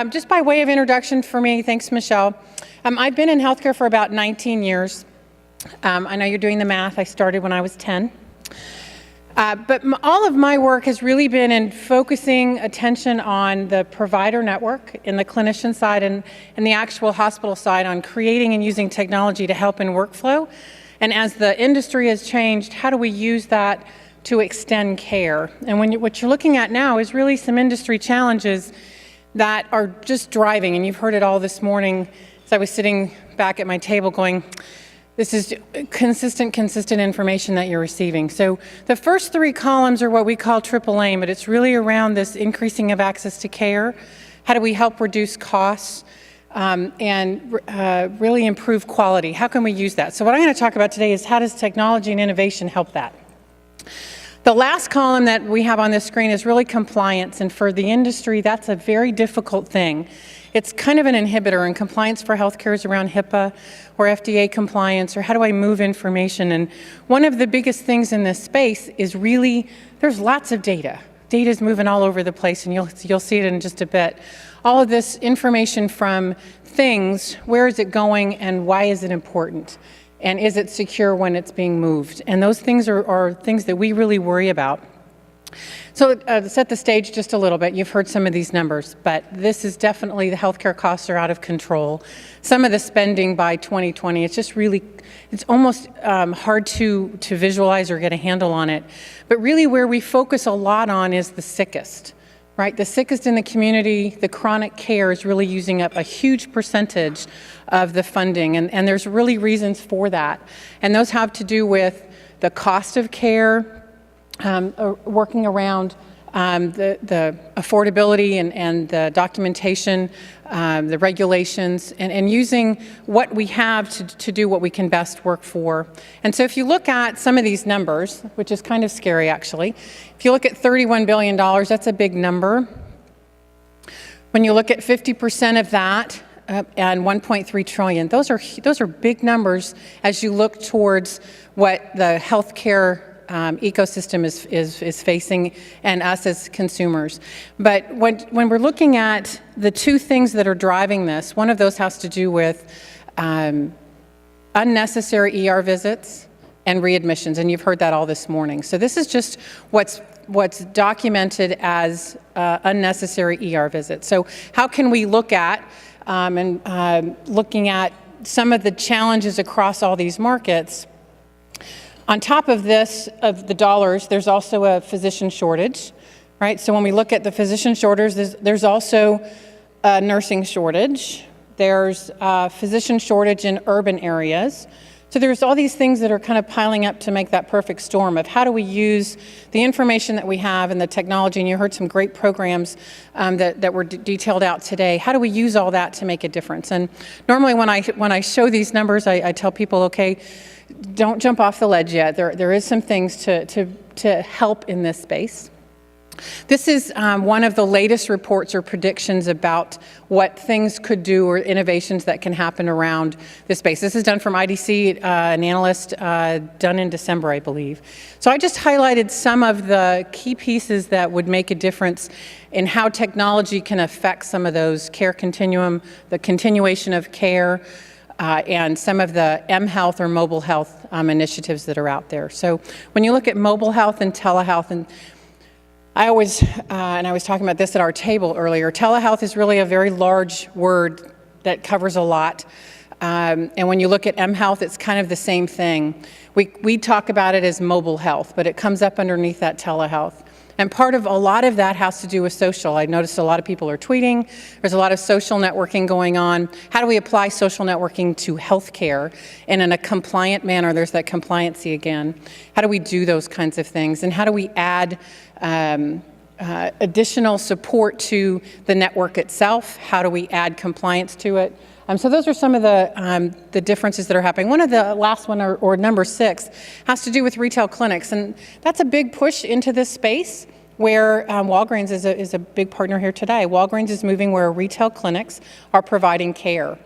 just by way of introduction for me, thanks, Michelle. I've been in healthcare for about 19 years. I know you're doing the math. I started when I was 10. But all of my work has really been in focusing attention on the provider network in the clinician side and the actual hospital side on creating and using technology to help in workflow. And as the industry has changed, how do we use that to extend care? And what you're looking at now is really some industry challenges that are just driving, and you've heard it all this morning as I was sitting back at my table going, this is consistent information that you're receiving. So the first three columns are what we call triple aim, but it's really around this increasing of access to care. How do we help reduce costs and really improve quality? How can we use that? So what I'm going to talk about today is how does technology and innovation help that? The last column that we have on this screen is really compliance, and for the industry, that's a very difficult thing. It's kind of an inhibitor, and compliance for healthcare is around HIPAA or FDA compliance, or how do I move information? And one of the biggest things in this space is really, there's lots of data. Data is moving all over the place, and you'll see it in just a bit. All of this information from things, where is it going and why is it important? And is it secure when it's being moved? And those things are things that we really worry about. So to set the stage just a little bit, you've heard some of these numbers, but this is definitely the healthcare costs are out of control. Some of the spending by 2020, it's just really, it's almost hard to visualize or get a handle on it. But really where we focus a lot on is the sickest, right? The sickest in the community, the chronic care is really using up a huge percentage of the funding, and there's really reasons for that. And those have to do with the cost of care, working around the affordability and the documentation, the regulations, and using what we have to do what we can best work for. And so if you look at some of these numbers, which is kind of scary actually, if you look at $31 billion, that's a big number. When you look at 50% of that, and 1.3 trillion. Those are big numbers as you look towards what the healthcare ecosystem is facing and us as consumers. But when we're looking at the two things that are driving this, one of those has to do with unnecessary ER visits and readmissions, and you've heard that all this morning. So this is just what's documented as unnecessary ER visits. So how can we look at looking at some of the challenges across all these markets? On top of this, of the dollars, there's also a physician shortage, right? So when we look at the physician shortage, there's also a nursing shortage. There's a physician shortage in urban areas. So there's all these things that are kind of piling up to make that perfect storm of how do we use the information that we have and the technology, and you heard some great programs that were detailed out today. How do we use all that to make a difference? And normally when I show these numbers, I tell people, okay, don't jump off the ledge yet. There is some things to help in this space. This is one of the latest reports or predictions about what things could do or innovations that can happen around this space. This is done from IDC, an analyst done in December, I believe. So I just highlighted some of the key pieces that would make a difference in how technology can affect some of those care continuum, the continuation of care, and some of the mHealth or mobile health initiatives that are out there. So when you look at mobile health and telehealth, and I always, and I was talking about this at our table earlier, telehealth is really a very large word that covers a lot. And when you look at mHealth, it's kind of the same thing. We talk about it as mobile health, but it comes up underneath that telehealth. And part of a lot of that has to do with social. I noticed a lot of people are tweeting. There's a lot of social networking going on. How do we apply social networking to healthcare and in a compliant manner? There's that compliancy again. How do we do those kinds of things? And how do we add additional support to the network itself? How do we add compliance to it? So those are some of the differences that are happening. One of the last one, or number 6, has to do with retail clinics, and that's a big push into this space where Walgreens is a big partner here today. Walgreens is moving where retail clinics are providing care.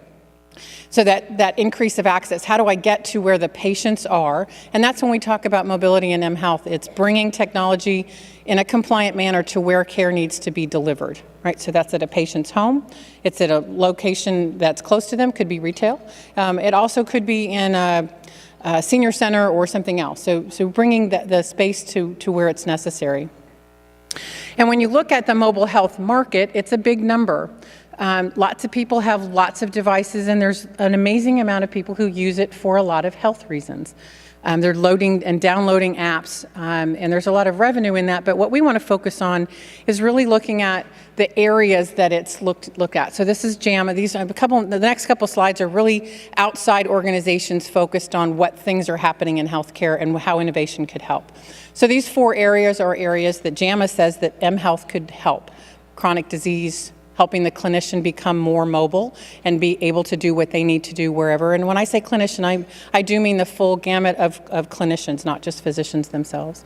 So that increase of access, how do I get to where the patients are? And that's when we talk about mobility in mHealth. It's bringing technology in a compliant manner to where care needs to be delivered, right? So that's at a patient's home. It's at a location that's close to them, could be retail. It also could be in a senior center or something else. So bringing the space to where it's necessary. And when you look at the mobile health market, it's a big number. Lots of people have lots of devices, and there's an amazing amount of people who use it for a lot of health reasons. They're loading and downloading apps, and there's a lot of revenue in that. But what we want to focus on is really looking at the areas that it's looked at. So this is JAMA. The next couple slides are really outside organizations focused on what things are happening in healthcare and how innovation could help. So these 4 areas are areas that JAMA says that mHealth could help: chronic disease, helping the clinician become more mobile and be able to do what they need to do wherever. And when I say clinician, I do mean the full gamut of clinicians, not just physicians themselves.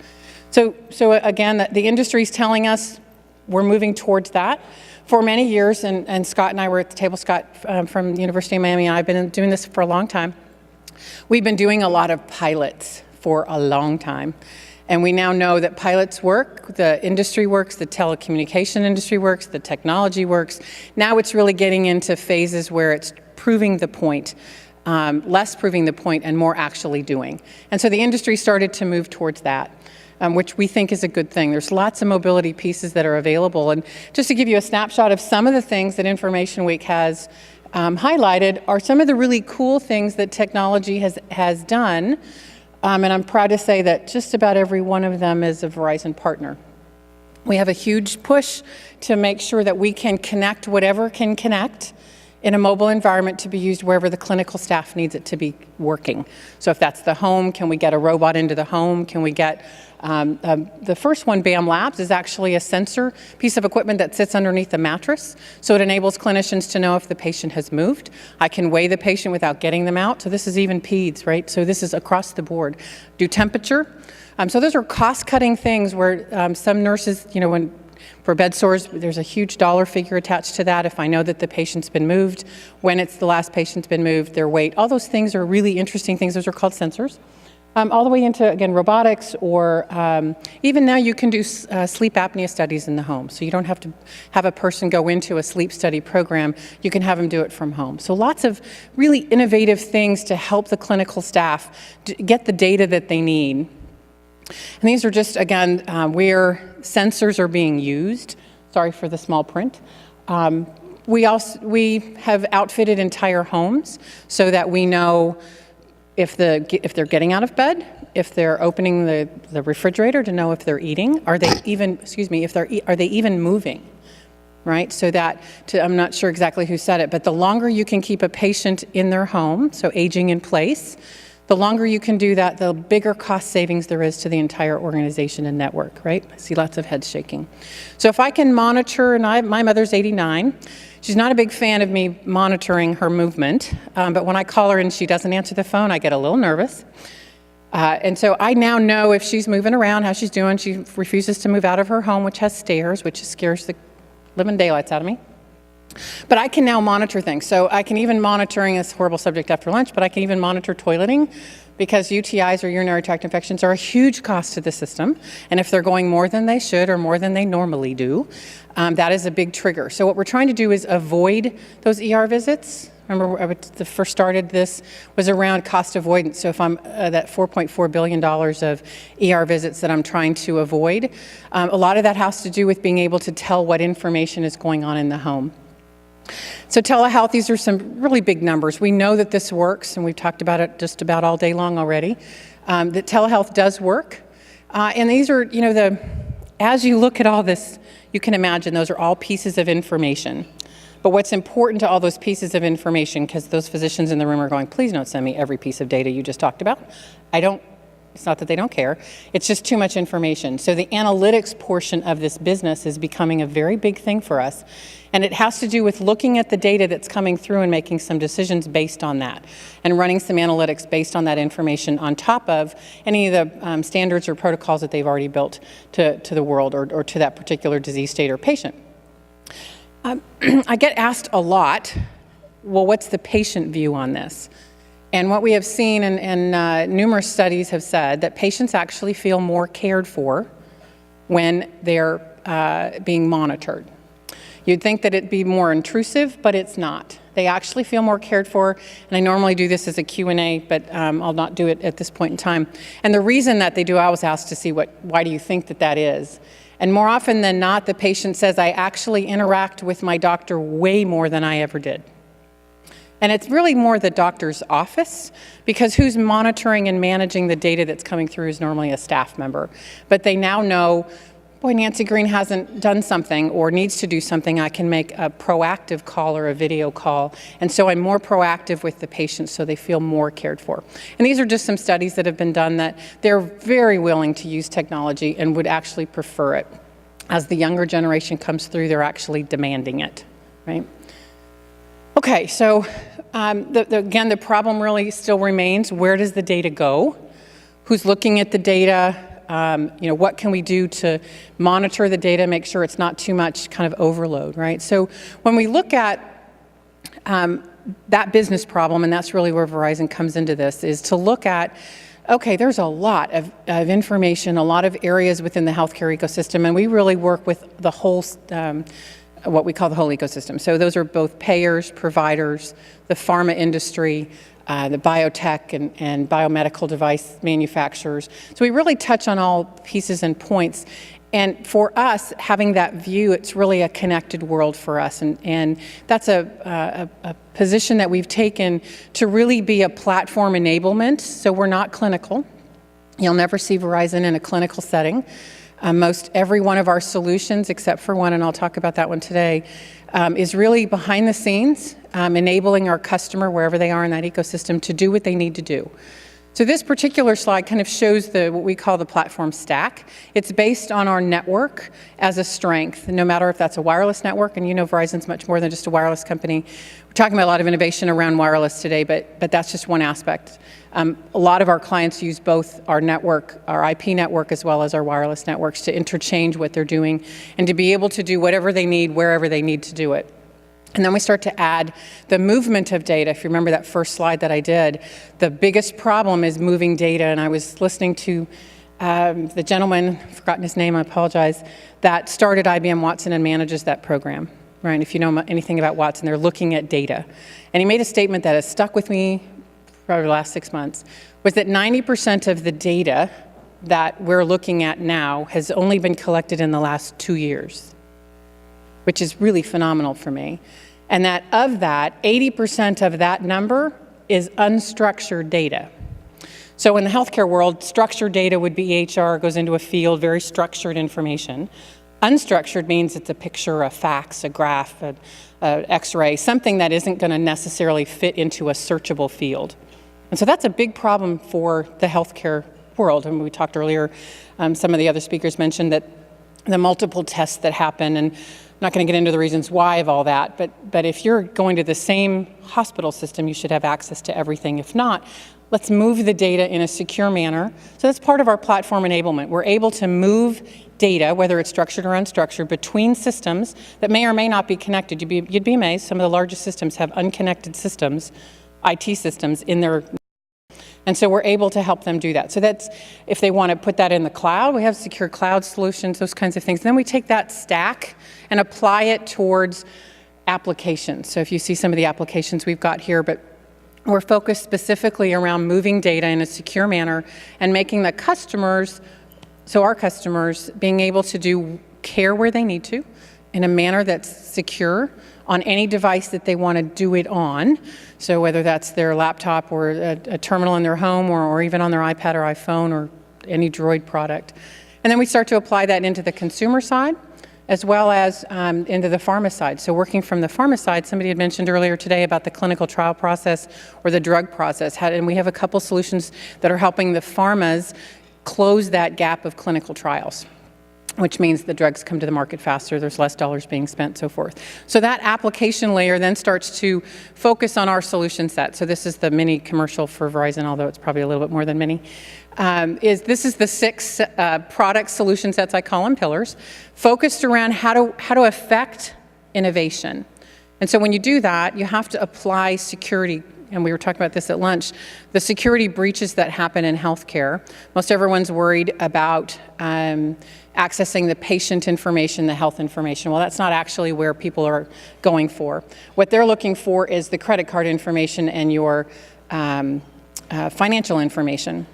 So again, the industry's telling us we're moving towards that. For many years, and Scott and I were at the table, Scott from the University of Miami, and I've been doing this for a long time. We've been doing a lot of pilots for a long time. And we now know that pilots work, the industry works, the telecommunication industry works, the technology works. Now it's really getting into phases where it's proving the point, less proving the point and more actually doing. And so the industry started to move towards that, which we think is a good thing. There's lots of mobility pieces that are available. And just to give you a snapshot of some of the things that Information Week has highlighted are some of the really cool things that technology has done. And I'm proud to say that just about every one of them is a Verizon partner. We have a huge push to make sure that we can connect whatever can connect in a mobile environment to be used wherever the clinical staff needs it to be working. So if that's the home, can we get a robot into the home? Can we get, the first one, BAM Labs, is actually a sensor piece of equipment that sits underneath the mattress. So it enables clinicians to know if the patient has moved. I can weigh the patient without getting them out. So this is even peds, right? So this is across the board. Do temperature. So those are cost-cutting things where some nurses, for bed sores, there's a huge dollar figure attached to that. If I know that the patient's been moved, when it's the last patient's been moved, their weight, all those things are really interesting things. Those are called sensors. All the way into, again, robotics, or even now you can do sleep apnea studies in the home. So you don't have to have a person go into a sleep study program. You can have them do it from home. So lots of really innovative things to help the clinical staff get the data that they need. And these are just, again, where sensors are being used. Sorry for the small print. We have outfitted entire homes so that we know if they're getting out of bed, if they're opening the refrigerator to know if they're eating, are they even moving, right? So I'm not sure exactly who said it, but the longer you can keep a patient in their home, so aging in place, the longer you can do that, the bigger cost savings there is to the entire organization and network, right? I see lots of heads shaking. So if I can monitor, and my mother's 89, she's not a big fan of me monitoring her movement, but when I call her and she doesn't answer the phone, I get a little nervous. And so I now know if she's moving around, how she's doing. She refuses to move out of her home, which has stairs, which scares the living daylights out of me. But I can now monitor things. So I can even monitoring, this horrible subject after lunch, but I can even monitor toileting, because UTIs or urinary tract infections are a huge cost to the system. And if they're going more than they should or more than they normally do, that is a big trigger. So what we're trying to do is avoid those ER visits. Remember, the first started this was around cost avoidance. So if I'm that $4.4 billion of ER visits that I'm trying to avoid, a lot of that has to do with being able to tell what information is going on in the home. So telehealth, these are some really big numbers. We know that this works, and we've talked about it just about all day long already, that telehealth does work. And these are, as you look at all this, you can imagine those are all pieces of information. But what's important to all those pieces of information, because those physicians in the room are going, please don't send me every piece of data you just talked about. It's not that they don't care. It's just too much information. So the analytics portion of this business is becoming a very big thing for us. And it has to do with looking at the data that's coming through and making some decisions based on that, and running some analytics based on that information on top of any of the standards or protocols that they've already built to the world or to that particular disease state or patient. I get asked a lot, well, what's the patient view on this? And what we have seen, and numerous studies have said, that patients actually feel more cared for when they're being monitored. You'd think that it'd be more intrusive, but it's not. They actually feel more cared for, and I normally do this as a Q&A, but I'll not do it at this point in time. And the reason that they do, I was asked to see why do you think that is? And more often than not, the patient says, I actually interact with my doctor way more than I ever did. And it's really more the doctor's office, because who's monitoring and managing the data that's coming through is normally a staff member. But they now know, boy, Nancy Green hasn't done something or needs to do something, I can make a proactive call or a video call. And so I'm more proactive with the patient so they feel more cared for. And these are just some studies that have been done that they're very willing to use technology and would actually prefer it. As the younger generation comes through, they're actually demanding it, right? Okay, so again, the problem really still remains, where does the data go? Who's looking at the data? What can we do to monitor the data, make sure it's not too much kind of overload, right? So when we look at that business problem, and that's really where Verizon comes into this, is to look at, okay, there's a lot of information, a lot of areas within the healthcare ecosystem, and we really work with the whole what we call the whole ecosystem. So those are both payers, providers, the pharma industry, the biotech and biomedical device manufacturers. So we really touch on all pieces and points. And for us, having that view, it's really a connected world for us. And that's a position that we've taken to really be a platform enablement. So we're not clinical. You'll never see Verizon in a clinical setting. Most every one of our solutions, except for one, and I'll talk about that one today, is really behind the scenes, enabling our customer, wherever they are in that ecosystem, to do what they need to do. So this particular slide kind of shows what we call the platform stack. It's based on our network as a strength, no matter if that's a wireless network, and you know Verizon's much more than just a wireless company. We're talking about a lot of innovation around wireless today, but that's just one aspect. A lot of our clients use both our network, our IP network, as well as our wireless networks to interchange what they're doing and to be able to do whatever they need, wherever they need to do it. And then we start to add the movement of data. If you remember that first slide that I did, the biggest problem is moving data. And I was listening to the gentleman, I've forgotten his name, I apologize, that started IBM Watson and manages that program. Right? If you know anything about Watson, they're looking at data. And he made a statement that has stuck with me for the last 6 months, was that 90% of the data that we're looking at now has only been collected in the last 2 years, which is really phenomenal for me. And that of that, 80% of that number is unstructured data. So in the healthcare world, structured data would be EHR, goes into a field, very structured information. Unstructured means it's a picture, a fax, a graph, an X-ray, something that isn't going to necessarily fit into a searchable field. And so that's a big problem for the healthcare world. And we talked earlier, some of the other speakers mentioned that the multiple tests that happen, and I'm not going to get into the reasons why of all that, but if you're going to the same hospital system, you should have access to everything. If not, let's move the data in a secure manner. So that's part of our platform enablement. We're able to move data, whether it's structured or unstructured, between systems that may or may not be connected. You'd be amazed, some of the largest systems have unconnected systems, IT systems in their, and so we're able to help them do that. So that's, if they want to put that in the cloud, we have secure cloud solutions, those kinds of things. And then we take that stack and apply it towards applications. So if you see some of the applications we've got here, but we're focused specifically around moving data in a secure manner and making the customers, so our customers, being able to do care where they need to in a manner that's secure on any device that they want to do it on. So whether that's their laptop or a terminal in their home or even on their iPad or iPhone or any Droid product. And then we start to apply that into the consumer side as well as into the pharma side. So working from the pharma side, somebody had mentioned earlier today about the clinical trial process or the drug process. And we have a couple solutions that are helping the pharmas close that gap of clinical trials, which means the drugs come to the market faster, there's less dollars being spent, so forth. So that application layer then starts to focus on our solution set. So this is the mini commercial for Verizon, although it's probably a little bit more than mini. This is the 6 product solution sets, I call them pillars, focused around how to affect innovation. And so when you do that, you have to apply security, and we were talking about this at lunch, the security breaches that happen in healthcare. Most everyone's worried about accessing the patient information, the health information. Well, that's not actually where people are going for. What they're looking for is the credit card information and your financial information,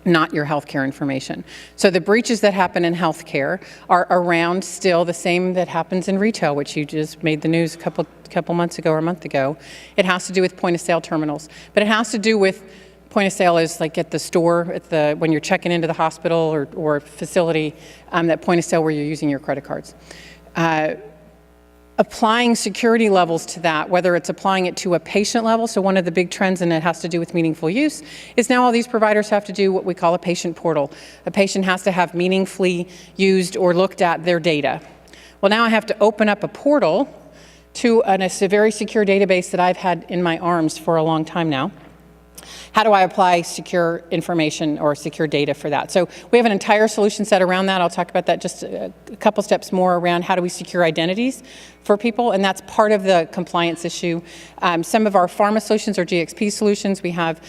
not your healthcare information. So the breaches that happen in healthcare are around still the same that happens in retail, which you just made the news a couple months ago or a month ago. It has to do with point of sale terminals, but it has to do with point of sale is like at the store, when you're checking into the hospital or facility, that point of sale where you're using your credit cards. Applying security levels to that, whether it's applying it to a patient level, so one of the big trends, and it has to do with meaningful use, is now all these providers have to do what we call a patient portal. A patient has to have meaningfully used or looked at their data. Well, now I have to open up a portal to a very secure database that I've had in my arms for a long time now. How do I apply secure information or secure data for that? So we have an entire solution set around that. I'll talk about that just a couple steps more around how do we secure identities for people, and that's part of the compliance issue. Some of our pharma solutions are GXP solutions. We have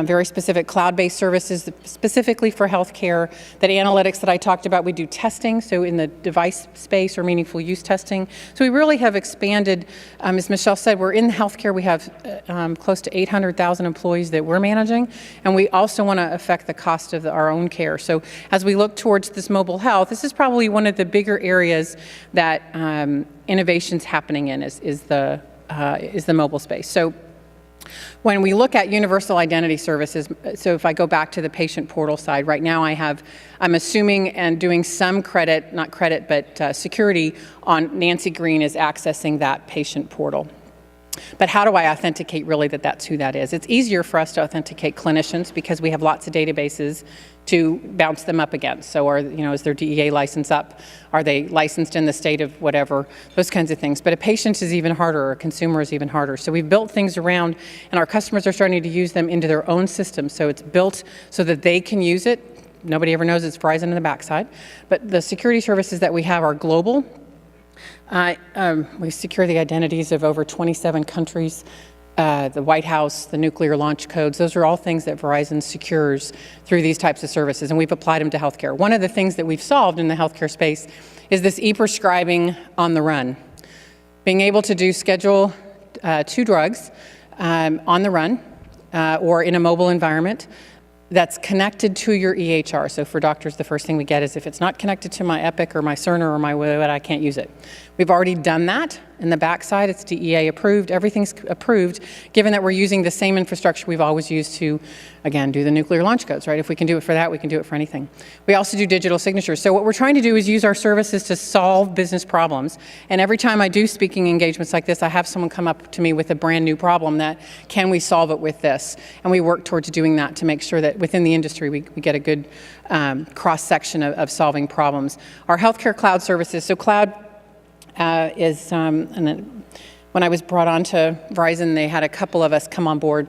very specific cloud-based services specifically for healthcare. That analytics that I talked about, we do testing, so in the device space or meaningful use testing. So we really have expanded, as Michelle said, we're in healthcare. We have close to 800,000 employees that we're managing, and we also want to affect the cost of our own care. So as we look towards this mobile health, this is probably one of the bigger areas that innovation's happening in is the mobile space. So when we look at universal identity services, so if I go back to the patient portal side, right now I'm assuming and doing some security on Nancy Green is accessing that patient portal. But how do I authenticate really that that's who that is? It's easier for us to authenticate clinicians because we have lots of databases to bounce them up against. So is their DEA license up? Are they licensed in the state of whatever? Those kinds of things. But a patient is even harder, or a consumer is even harder. So we've built things around, and our customers are starting to use them into their own system. So it's built so that they can use it. Nobody ever knows it's Verizon in the backside. But the security services that we have are global. We secure the identities of over 27 countries, the White House, the nuclear launch codes. Those are all things that Verizon secures through these types of services, and we've applied them to healthcare. One of the things that we've solved in the healthcare space is this e-prescribing on the run. Being able to schedule 2 drugs on the run or in a mobile environment that's connected to your EHR. So for doctors, the first thing we get is if it's not connected to my Epic or my Cerner or my whatever, I can't use it. We've already done that. In the backside, it's DEA approved. Everything's approved, given that we're using the same infrastructure we've always used to, again, do the nuclear launch codes, right? If we can do it for that, we can do it for anything. We also do digital signatures. So what we're trying to do is use our services to solve business problems. And every time I do speaking engagements like this, I have someone come up to me with a brand new problem that, can we solve it with this? And we work towards doing that to make sure that within the industry, we get a good cross-section of solving problems. Our healthcare cloud services, so cloud when I was brought on to Verizon, they had a couple of us come on board,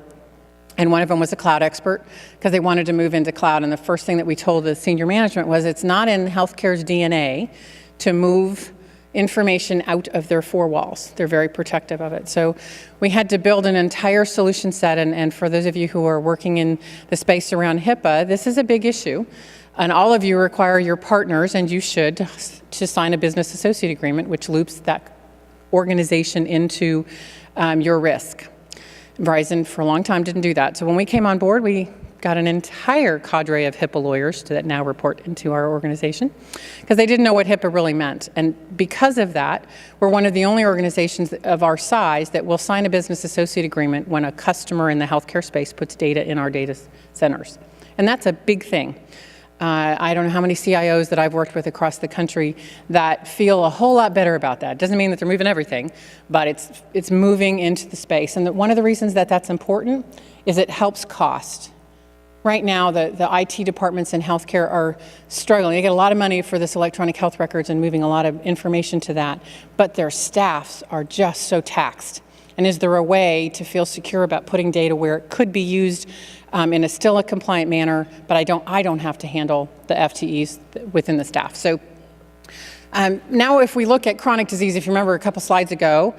and one of them was a cloud expert because they wanted to move into cloud. And the first thing that we told the senior management was it's not in healthcare's DNA to move information out of their 4 walls. They're very protective of it. So we had to build an entire solution set, and for those of you who are working in the space around HIPAA, this is a big issue. And all of you require your partners, and you should, to sign a business associate agreement, which loops that organization into your risk. Verizon, for a long time, didn't do that. So when we came on board, we got an entire cadre of HIPAA lawyers that now report into our organization because they didn't know what HIPAA really meant. And because of that, we're one of the only organizations of our size that will sign a business associate agreement when a customer in the healthcare space puts data in our data centers. And that's a big thing. I don't know how many CIOs that I've worked with across the country that feel a whole lot better about that. It doesn't mean that they're moving everything, but it's moving into the space. And one of the reasons that that's important is it helps cost. Right now, the IT departments in healthcare are struggling. They get a lot of money for this electronic health records and moving a lot of information to that, but their staffs are just so taxed. And is there a way to feel secure about putting data where it could be used in still a compliant manner, but I don't have to handle the FTEs within the staff. So Now, if we look at chronic disease, if you remember a couple slides ago,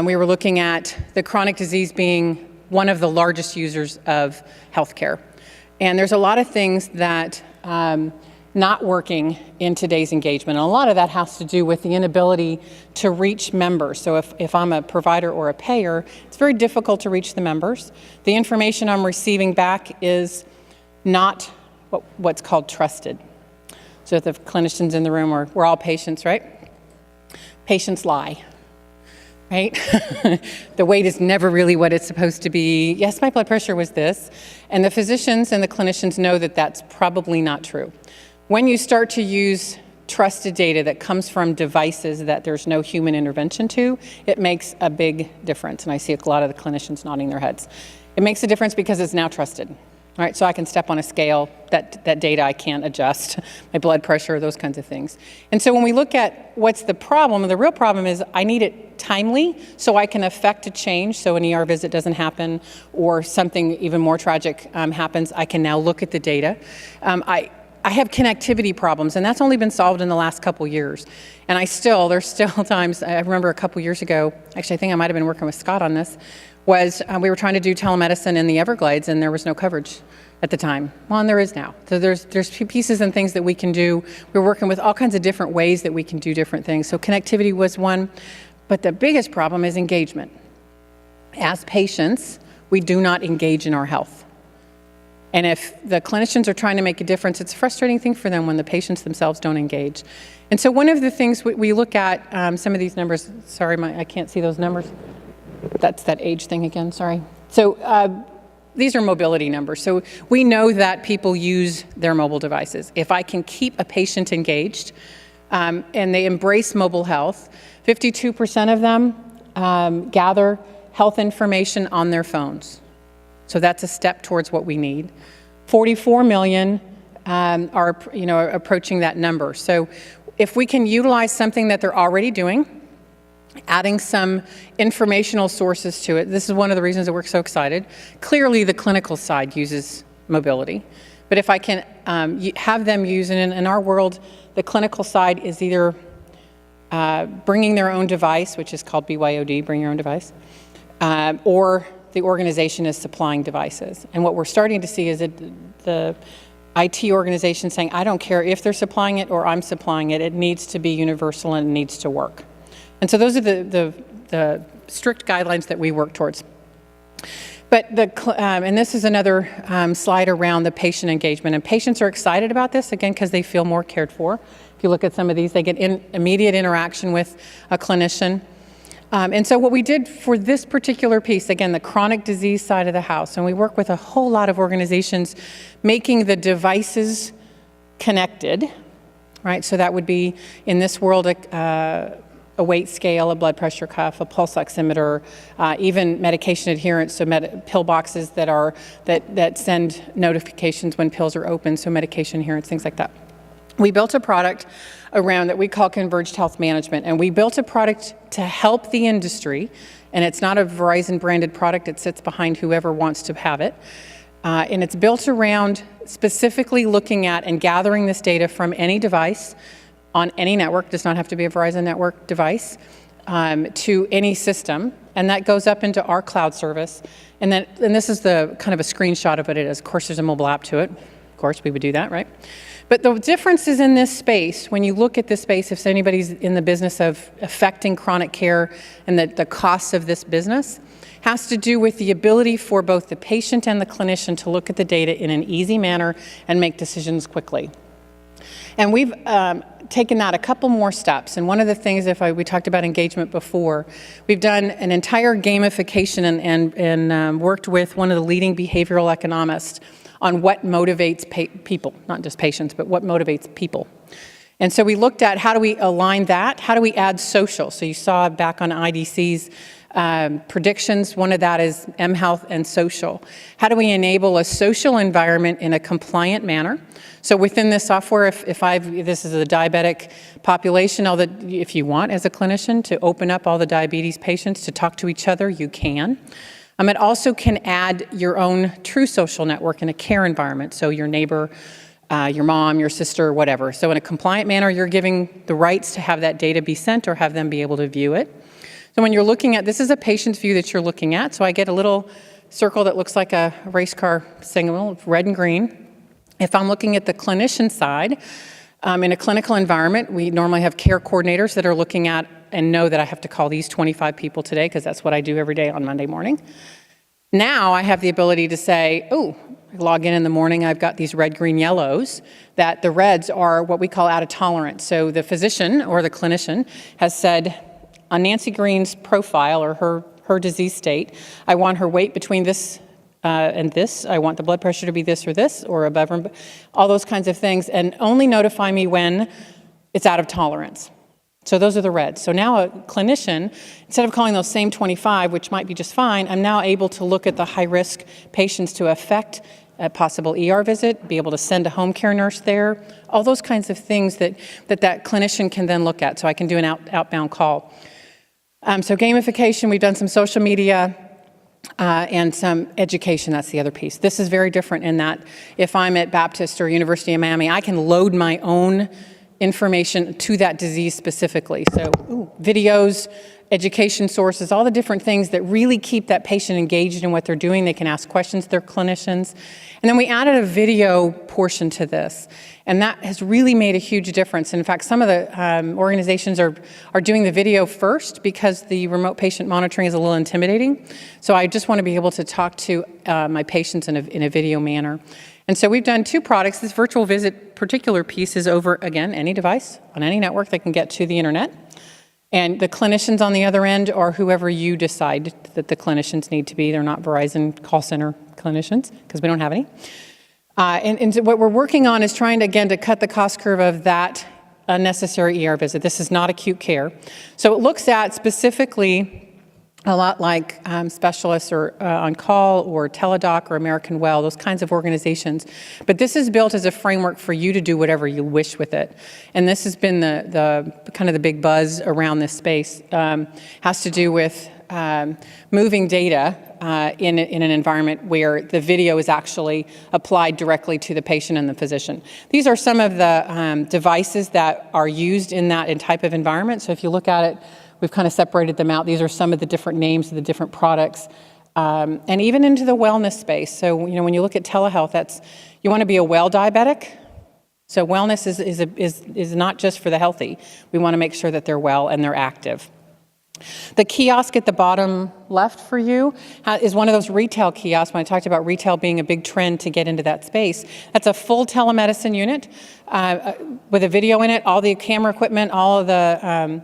we were looking at the chronic disease being one of the largest users of healthcare. And there's a lot of things that not working in today's engagement. And a lot of that has to do with the inability to reach members. So if I'm a provider or a payer, it's very difficult to reach the members. The information I'm receiving back is not what's called trusted. So if the clinicians in the room we're all patients, right? Patients lie, right? The weight is never really what it's supposed to be. Yes, my blood pressure was this. And the physicians and the clinicians know that that's probably not true. When you start to use trusted data that comes from devices that there's no human intervention to, it makes a big difference. And I see a lot of the clinicians nodding their heads. It makes a difference because it's now trusted. All right, so I can step on a scale, that data I can't adjust, my blood pressure, those kinds of things. And so when we look at what's the problem, the real problem is I need it timely so I can affect a change, so an ER visit doesn't happen or something even more tragic happens. I can now look at the data. I have connectivity problems, and that's only been solved in the last couple years. And there's still times, I remember a couple years ago, actually I think I might have been working with Scott on this, we were trying to do telemedicine in the Everglades and there was no coverage at the time. Well, and there is now. So there's pieces and things that we can do. We're working with all kinds of different ways that we can do different things. So connectivity was one, but the biggest problem is engagement. As patients, we do not engage in our health. And if the clinicians are trying to make a difference, it's a frustrating thing for them when the patients themselves don't engage. And so one of the things we look at, some of these numbers, sorry, I can't see those numbers. That's that age thing again, sorry. So these are mobility numbers. So we know that people use their mobile devices. If I can keep a patient engaged and they embrace mobile health, 52% of them gather health information on their phones. So that's a step towards what we need. 44 million are approaching that number. So if we can utilize something that they're already doing, adding some informational sources to it, this is one of the reasons that we're so excited. Clearly the clinical side uses mobility, but if I can have them use it in our world, the clinical side is either bringing their own device, which is called BYOD, bring your own device, or the organization is supplying devices. And what we're starting to see is that the IT organization saying, I don't care if they're supplying it or I'm supplying it, it needs to be universal and it needs to work. And so those are the strict guidelines that we work towards. But and this is another slide around the patient engagement. And patients are excited about this, again, because they feel more cared for. If you look at some of these, they get immediate interaction with a clinician. And so what we did for this particular piece, again, the chronic disease side of the house, and we work with a whole lot of organizations making the devices connected, right? So that would be, in this world, a weight scale, a blood pressure cuff, a pulse oximeter, even medication adherence, so pill boxes that send notifications when pills are open, so medication adherence, things like that. We built a product around that we call Converged Health Management, and we built a product to help the industry, and it's not a Verizon branded product, it sits behind whoever wants to have it, and it's built around specifically looking at and gathering this data from any device on any network, does not have to be a Verizon network device, to any system, and that goes up into our cloud service, and this is the kind of a screenshot of what it is. Of course, there's a mobile app to it. Of course, we would do that, right? But the difference is in this space, when you look at this space, if anybody's in the business of affecting chronic care and the costs of this business, has to do with the ability for both the patient and the clinician to look at the data in an easy manner and make decisions quickly. And we've taken that a couple more steps. And one of the things, we talked about engagement before, we've done an entire gamification and worked with one of the leading behavioral economists on what motivates people, not just patients, but what motivates people. And so we looked at how do we align that? How do we add social? So you saw back on IDC's predictions, one of that is mHealth and social. How do we enable a social environment in a compliant manner? So within this software, this is a diabetic population, if you want as a clinician to open up all the diabetes patients to talk to each other, you can. It also can add your own true social network in a care environment. So your neighbor your mom, your sister, whatever. So in a compliant manner, you're giving the rights to have that data be sent or have them be able to view it. So when you're looking at, this is a patient's view that you're looking at. So I get a little circle that looks like a race car signal, red and green. If I'm looking at the clinician side, in a clinical environment, we normally have care coordinators that are looking at and know that I have to call these 25 people today because that's what I do every day on Monday morning. Now I have the ability to say, oh, I log in the morning, I've got these red, green, yellows, that the reds are what we call out of tolerance. So the physician or the clinician has said, on Nancy Green's profile or her disease state, I want her weight between this and this. I want the blood pressure to be this or above, or all those kinds of things, and only notify me when it's out of tolerance. So those are the reds. So now a clinician, instead of calling those same 25, which might be just fine, I'm now able to look at the high-risk patients to affect a possible ER visit, be able to send a home care nurse there, all those kinds of things that clinician can then look at. So I can do an outbound call. So gamification, we've done some social media, and some education, that's the other piece. This is very different in that if I'm at Baptist or University of Miami, I can load my own information to that disease specifically. So videos, education sources, all the different things that really keep that patient engaged in what they're doing. They can ask questions to their clinicians. And then we added a video portion to this. And that has really made a huge difference. In fact, some of the organizations are doing the video first because the remote patient monitoring is a little intimidating. So I just want to be able to talk to my patients in a video manner. And so we've done 2 products. This virtual visit particular piece is over, again, any device on any network that can get to the internet. And the clinicians on the other end are whoever you decide that the clinicians need to be. They're not Verizon call center clinicians because we don't have any. And so what we're working on is trying, again, to cut the cost curve of that unnecessary ER visit. This is not acute care. So it looks at specifically a lot like specialists or on call or Teladoc or American Well, those kinds of organizations. But this is built as a framework for you to do whatever you wish with it. And this has been the kind of the big buzz around this space. Has to do with moving data in an environment where the video is actually applied directly to the patient and the physician. These are some of the devices that are used in that type of environment. So if you look at it, we've kind of separated them out. These are some of the different names of the different products, and even into the wellness space. So, when you look at telehealth, you want to be a well diabetic. So wellness is not just for the healthy. We want to make sure that they're well and they're active. The kiosk at the bottom left for you is one of those retail kiosks. When I talked about retail being a big trend to get into that space, that's a full telemedicine unit with a video in it, all the camera equipment, all of the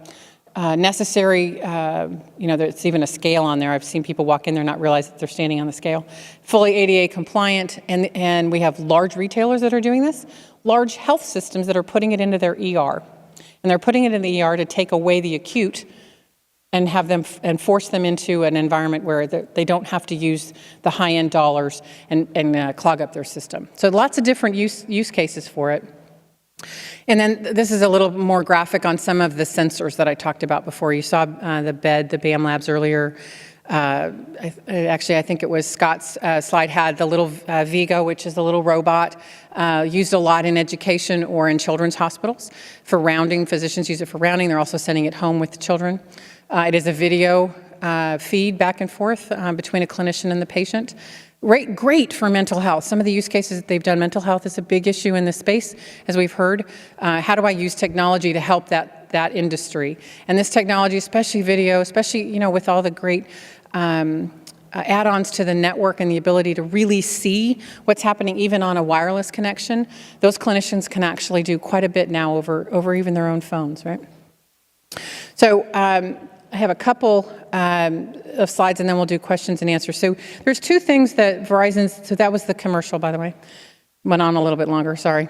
necessary, there's even a scale on there. I've seen people walk in there and not realize that they're standing on the scale. Fully ADA compliant, and we have large retailers that are doing this, large health systems that are putting it into their ER. And they're putting it in the ER to take away the acute and have them and force them into an environment where they don't have to use the high-end dollars and clog up their system. So lots of different use cases for it. And then this is a little more graphic on some of the sensors that I talked about before. You saw the bed, the BAM Labs earlier. Actually, I think it was Scott's slide had the little Vigo, which is the little robot, used a lot in education or in children's hospitals for rounding. Physicians use it for rounding. They're also sending it home with the children. It is a video feed back and forth between a clinician and the patient. Great for mental health. Some of the use cases that they've done, mental health is a big issue in this space, as we've heard. How do I use technology to help that industry? And this technology, especially video, especially with all the great add-ons to the network and the ability to really see what's happening even on a wireless connection, those clinicians can actually do quite a bit now over even their own phones, right? So I have a couple of slides and then we'll do questions and answers. So there's 2 things that Verizon's, so that was the commercial, by the way. Went on a little bit longer, sorry.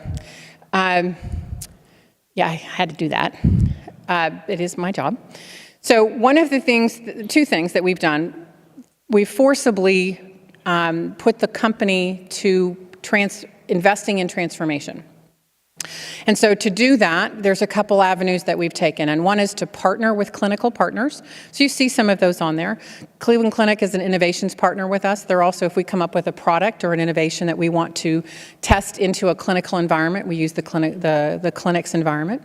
Yeah, I had to do that. It is my job. So one of the things, 2 things that we've done, we've forcibly put the company to investing in transformation. And so to do that, there's a couple avenues that we've taken, and one is to partner with clinical partners. So you see some of those on there. Cleveland Clinic is an innovations partner with us. They're also, if we come up with a product or an innovation that we want to test into a clinical environment, we use the clinic's environment.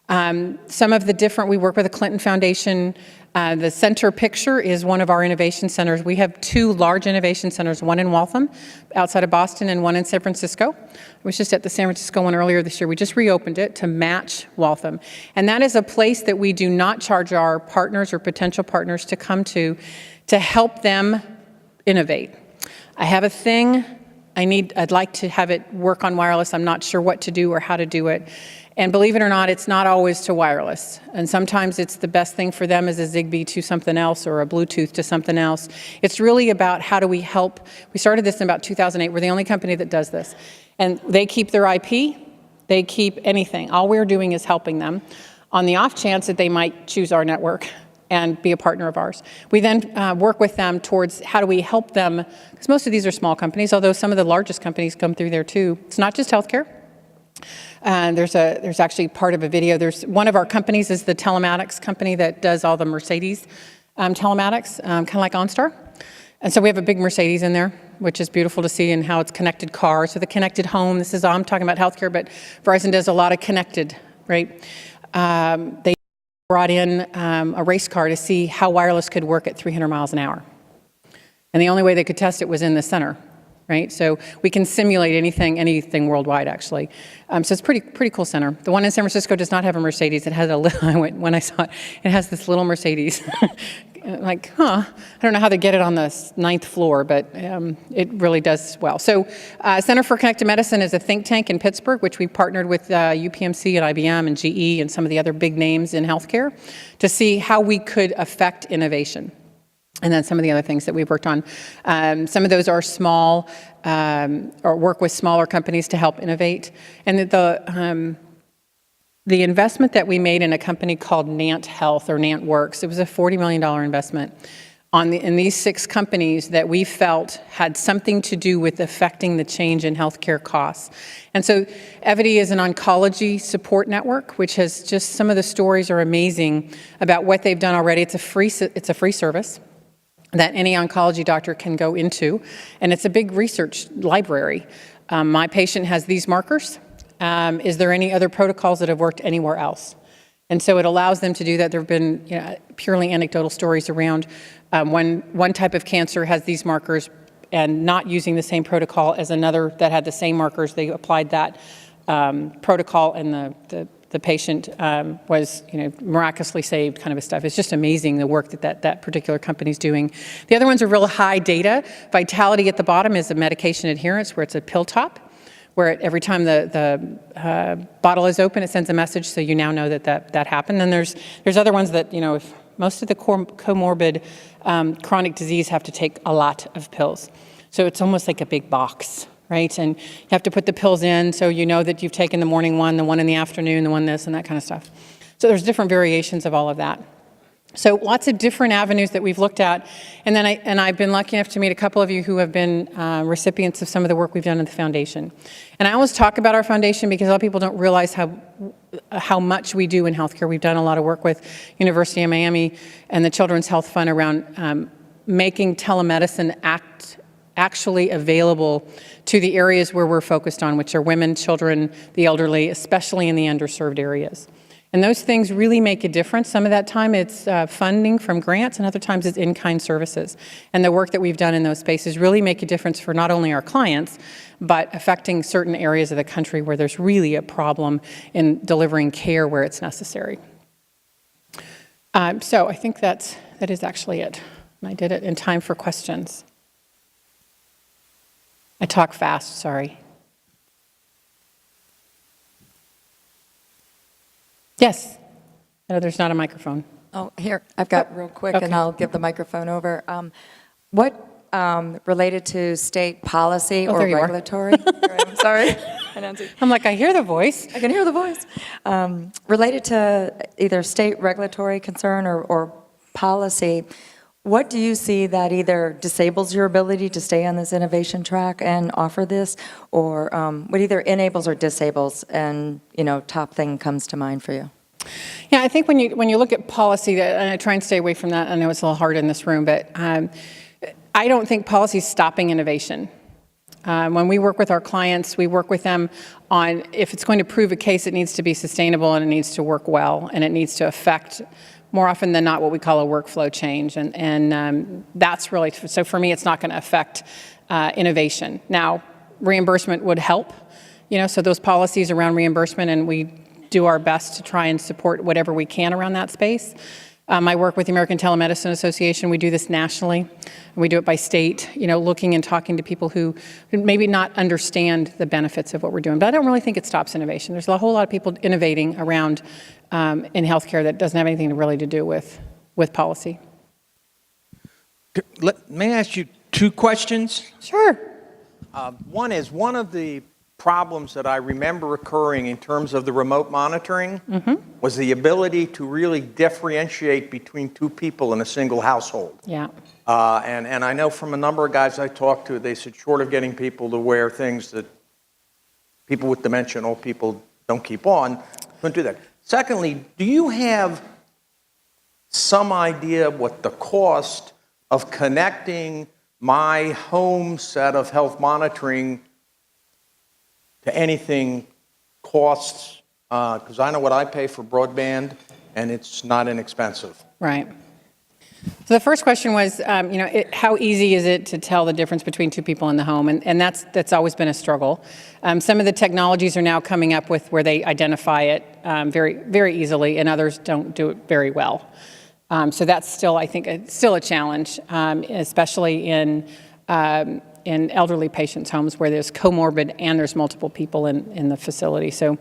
Some of the different, we work with the Clinton Foundation. The center picture is one of our innovation centers. We have 2 large innovation centers, one in Waltham, outside of Boston, and one in San Francisco. I was just at the San Francisco one earlier this year. We just reopened it to match Waltham. And that is a place that we do not charge our partners or potential partners to come to help them innovate. I have a thing, I'd like to have it work on wireless. I'm not sure what to do or how to do it. And believe it or not, it's not always to wireless. And sometimes it's the best thing for them is a Zigbee to something else or a Bluetooth to something else. It's really about how do we help. We started this in about 2008. We're the only company that does this. And they keep their IP. They keep anything. All we're doing is helping them on the off chance that they might choose our network and be a partner of ours. We then work with them towards how do we help them, because most of these are small companies, although some of the largest companies come through there too. It's not just healthcare. There's actually part of a video. There's one of our companies is the telematics company that does all the Mercedes telematics, kind of like OnStar. And so we have a big Mercedes in there, which is beautiful to see, and how it's connected cars. So the connected home, I'm talking about healthcare, but Verizon does a lot of connected, right? They brought in a race car to see how wireless could work at 300 miles an hour. And the only way they could test it was in the center. Right? So we can simulate anything worldwide, actually. So it's pretty cool center. The one in San Francisco does not have a Mercedes. It has when I saw it, it has this little Mercedes. Like, I don't know how they get it on the 9th floor, but it really does well. So Center for Connected Medicine is a think tank in Pittsburgh, which we partnered with UPMC and IBM and GE and some of the other big names in healthcare to see how we could affect innovation. And then some of the other things that we've worked on. Some of those are small, or work with smaller companies to help innovate. And the investment that we made in a company called Nant Health, or Nant Works, it was a $40 million investment in these 6 companies that we felt had something to do with affecting the change in healthcare costs. And so Evity is an oncology support network, which has just, some of the stories are amazing about what they've done already. It's a free service that any oncology doctor can go into, and it's a big research library. My patient has these markers. Is there any other protocols that have worked anywhere else? And so it allows them to do that. There have been purely anecdotal stories around when one type of cancer has these markers and not using the same protocol as another that had the same markers. They applied that protocol, and the patient was, miraculously saved, kind of a stuff. It's just amazing the work that particular company's doing. The other ones are real high data. Vitality at the bottom is a medication adherence, where it's a pill top, where every time the bottle is open, it sends a message, so you now know that happened. And there's other ones that, if most of the comorbid chronic disease have to take a lot of pills. So it's almost like a big box. Right? And you have to put the pills in so you know that you've taken the morning one, the one in the afternoon, the one this, and that kind of stuff. So there's different variations of all of that. So lots of different avenues that we've looked at. And then I've been lucky enough to meet a couple of you who have been recipients of some of the work we've done at the foundation. And I always talk about our foundation because a lot of people don't realize how much we do in healthcare. We've done a lot of work with University of Miami and the Children's Health Fund around making telemedicine actually available to the areas where we're focused on, which are women, children, the elderly, especially in the underserved areas. And those things really make a difference. Some of that time it's funding from grants, and other times it's in-kind services. And the work that we've done in those spaces really make a difference for not only our clients, but affecting certain areas of the country where there's really a problem in delivering care where it's necessary. So I think that is actually it. And I did it in time for questions. I talk fast, sorry. Yes. I know there's not a microphone. Oh, here, I've got real quick, okay. And I'll give the microphone over. What related to state policy or regulatory? I'm sorry. I'm like, I hear the voice. I can hear the voice. Related to either state regulatory concern or policy, What do you see that either disables your ability to stay on this innovation track and offer this, or what either enables or disables, and top thing comes to mind for you? Yeah, I think when you look at policy, and I try and stay away from that. I know it's a little hard in this room, but I don't think policy is stopping innovation. When we work with our clients, we work with them on if it's going to prove a case, it needs to be sustainable and it needs to work well and it needs to affect, more often than not, what we call a workflow change. And that's really, so for me, it's not going to affect innovation. Now, reimbursement would help, so those policies around reimbursement, and we do our best to try and support whatever we can around that space. I work with the American Telemedicine Association. We do this nationally, and we do it by state, looking and talking to people who maybe not understand the benefits of what we're doing. But I don't really think it stops innovation. There's a whole lot of people innovating around in healthcare that doesn't have anything really to do with policy. May I ask you 2 questions? Sure. One is, one of the problems that I remember occurring in terms of the remote monitoring was the ability to really differentiate between 2 people in a single household. Yeah. And I know from a number of guys I talked to, they said short of getting people to wear things that people with dementia and old people don't keep on, couldn't do that. Secondly, do you have some idea what the cost of connecting my home set of health monitoring to anything costs? Because I know what I pay for broadband, and it's not inexpensive. Right. So the first question was, how easy is it to tell the difference between 2 people in the home? And that's always been a struggle. Some of the technologies are now coming up with where they identify it very, very easily, and others don't do it very well. So that's still, I think, it's still a challenge, especially in elderly patients' homes where there's comorbid and there's multiple people in the facility. So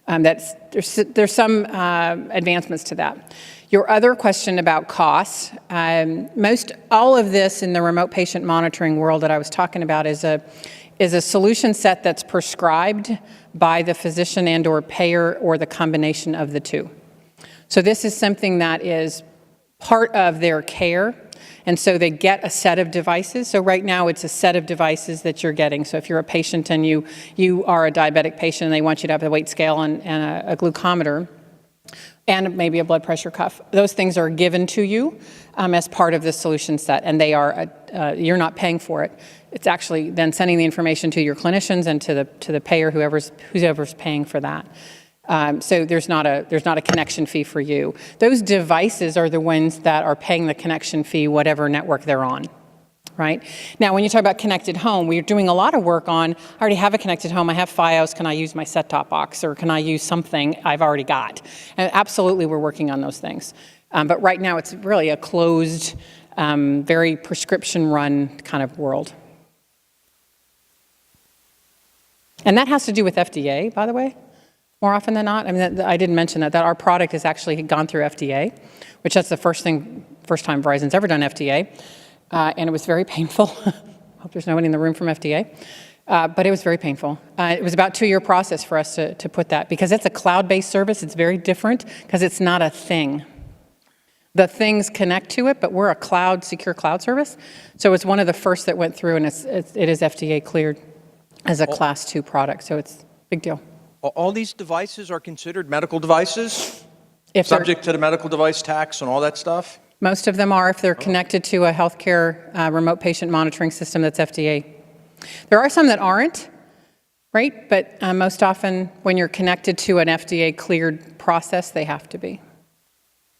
there's some advancements to that. Your other question about costs, all of this in the remote patient monitoring world that I was talking about is a solution set that's prescribed by the physician and or payer or the combination of the 2. So this is something that is part of their care. And so they get a set of devices. So right now it's a set of devices that you're getting. So if you're a patient and you are a diabetic patient and they want you to have a weight scale and a glucometer and maybe a blood pressure cuff, those things are given to you as part of the solution set. And they are, you're not paying for it. It's actually then sending the information to your clinicians and to the payer, whoever's paying for that. So there's not a connection fee for you. Those devices are the ones that are paying the connection fee, whatever network they're on, right? Now, when you talk about connected home, we're doing a lot of work on, I already have a connected home, I have Fios, can I use my set-top box, or can I use something I've already got? And absolutely, we're working on those things. But right now, it's really a closed, very prescription-run kind of world. And that has to do with FDA, by the way. More often than not, I mean, I didn't mention that our product has actually gone through FDA, which that's the first time Verizon's ever done FDA, and it was very painful. Hope there's nobody in the room from FDA, but it was very painful. It was about a 2-year process for us to put that, because it's a cloud-based service. It's very different because it's not a thing. The things connect to it, but we're a secure cloud service. So it's one of the first that went through, and it is FDA cleared as a Class 2 product. So it's a big deal. All these devices are considered medical devices? If subject to the medical device tax and all that stuff? Most of them are if they're connected to a healthcare remote patient monitoring system that's FDA. There are some that aren't, right? But most often when you're connected to an FDA cleared process, they have to be.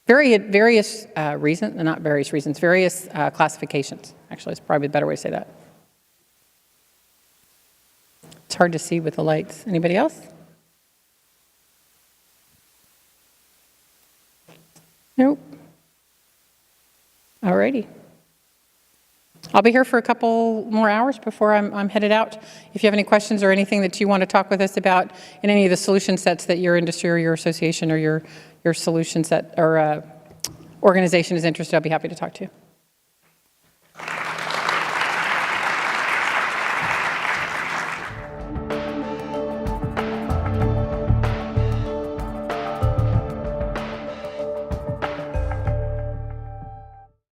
Various classifications, actually, is probably a better way to say that. It's hard to see with the lights. Anybody else? Nope. All righty. I'll be here for a couple more hours before I'm headed out. If you have any questions or anything that you want to talk with us about in any of the solution sets that your industry or your association or your solution set or organization is interested, I'll be happy to talk to you.